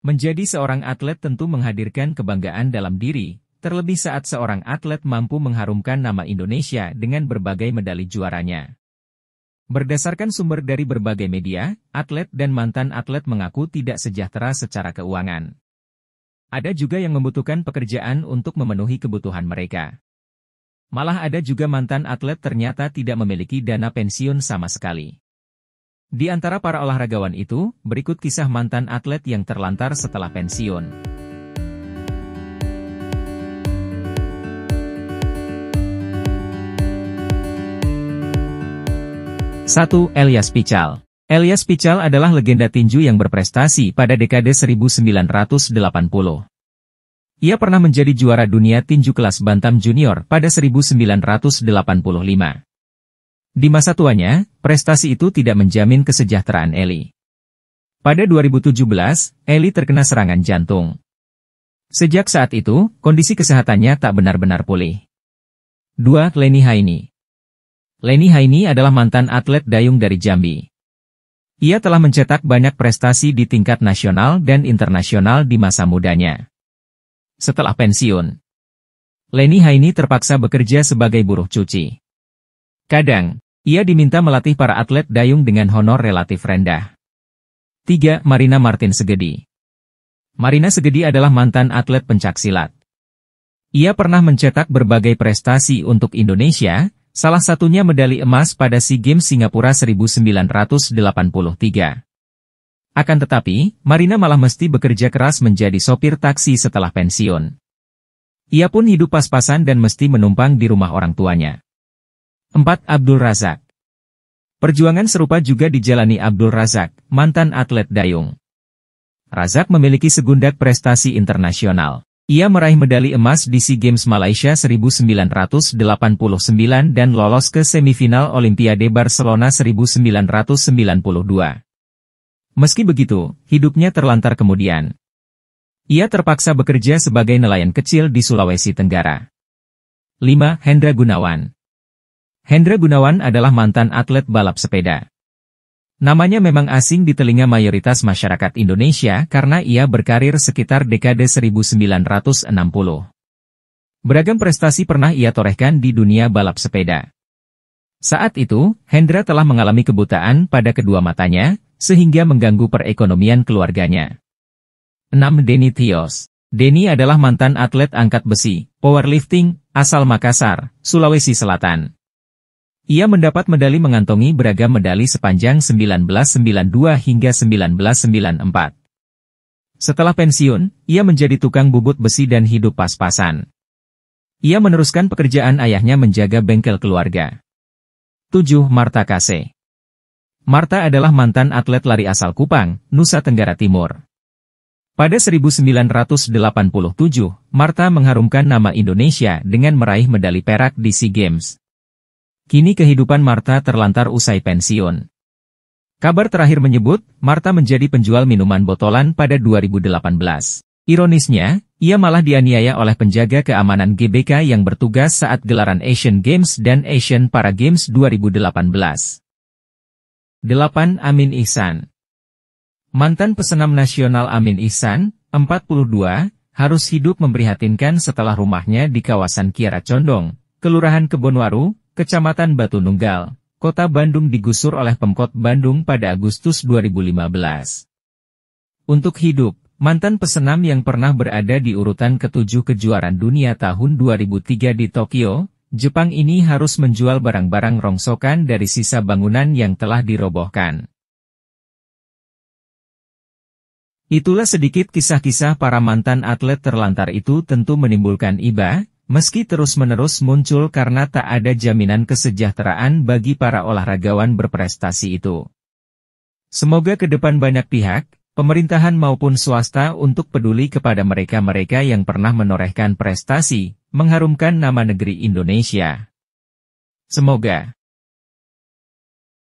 Menjadi seorang atlet tentu menghadirkan kebanggaan dalam diri, terlebih saat seorang atlet mampu mengharumkan nama Indonesia dengan berbagai medali juaranya. Berdasarkan sumber dari berbagai media, atlet dan mantan atlet mengaku tidak sejahtera secara keuangan. Ada juga yang membutuhkan pekerjaan untuk memenuhi kebutuhan mereka. Malah ada juga mantan atlet ternyata tidak memiliki dana pensiun sama sekali. Di antara para olahragawan itu, berikut kisah mantan atlet yang terlantar setelah pensiun. 1. Elias Pical. Elias Pical adalah legenda tinju yang berprestasi pada dekade 1980. Ia pernah menjadi juara dunia tinju kelas bantam junior pada 1985. Di masa tuanya, prestasi itu tidak menjamin kesejahteraan Eli. Pada 2017, Eli terkena serangan jantung. Sejak saat itu, kondisi kesehatannya tak benar-benar pulih. 2. Leni Haini. Leni Haini adalah mantan atlet dayung dari Jambi. Ia telah mencetak banyak prestasi di tingkat nasional dan internasional di masa mudanya. Setelah pensiun, Leni Haini terpaksa bekerja sebagai buruh cuci. Kadang, ia diminta melatih para atlet dayung dengan honor relatif rendah. 3. Marina Martin Segedi. Marina Segedi adalah mantan atlet pencaksilat. Ia pernah mencetak berbagai prestasi untuk Indonesia, salah satunya medali emas pada SEA Games Singapura 1983. Akan tetapi, Marina malah mesti bekerja keras menjadi sopir taksi setelah pensiun. Ia pun hidup pas-pasan dan mesti menumpang di rumah orang tuanya. 4. Abdul Razak. Perjuangan serupa juga dijalani Abdul Razak, mantan atlet dayung. Razak memiliki segundak prestasi internasional. Ia meraih medali emas di SEA Games Malaysia 1989 dan lolos ke semifinal Olimpiade Barcelona 1992. Meski begitu, hidupnya terlantar kemudian. Ia terpaksa bekerja sebagai nelayan kecil di Sulawesi Tenggara. 5. Hendra Gunawan. Hendra Gunawan adalah mantan atlet balap sepeda. Namanya memang asing di telinga mayoritas masyarakat Indonesia karena ia berkarir sekitar dekade 1960. Beragam prestasi pernah ia torehkan di dunia balap sepeda. Saat itu, Hendra telah mengalami kebutaan pada kedua matanya, sehingga mengganggu perekonomian keluarganya. 6. Denny Thios. Denny adalah mantan atlet angkat besi, powerlifting, asal Makassar, Sulawesi Selatan. Ia mendapat medali mengantongi beragam medali sepanjang 1992 hingga 1994. Setelah pensiun, ia menjadi tukang bubut besi dan hidup pas-pasan. Ia meneruskan pekerjaan ayahnya menjaga bengkel keluarga. 7. Marta Kase. Marta adalah mantan atlet lari asal Kupang, Nusa Tenggara Timur. Pada 1987, Marta mengharumkan nama Indonesia dengan meraih medali perak di SEA Games. Kini kehidupan Marta terlantar usai pensiun. Kabar terakhir menyebut, Marta menjadi penjual minuman botolan pada 2018. Ironisnya, ia malah dianiaya oleh penjaga keamanan GBK yang bertugas saat gelaran Asian Games dan Asian Para Games 2018. 8. Amin Ihsan. Mantan pesenam nasional Amin Ihsan, 42, harus hidup memprihatinkan setelah rumahnya di kawasan Kiara Condong, Kelurahan Kebonwaru, Kecamatan Batu Nunggal, Kota Bandung digusur oleh Pemkot Bandung pada Agustus 2015. Untuk hidup, mantan pesenam yang pernah berada di urutan ke-7 kejuaraan dunia tahun 2003 di Tokyo, Jepang ini harus menjual barang-barang rongsokan dari sisa bangunan yang telah dirobohkan. Itulah sedikit kisah-kisah para mantan atlet terlantar itu tentu menimbulkan iba, meski terus-menerus muncul karena tak ada jaminan kesejahteraan bagi para olahragawan berprestasi itu. Semoga ke depan banyak pihak, pemerintahan maupun swasta untuk peduli kepada mereka-mereka yang pernah menorehkan prestasi, mengharumkan nama negeri Indonesia. Semoga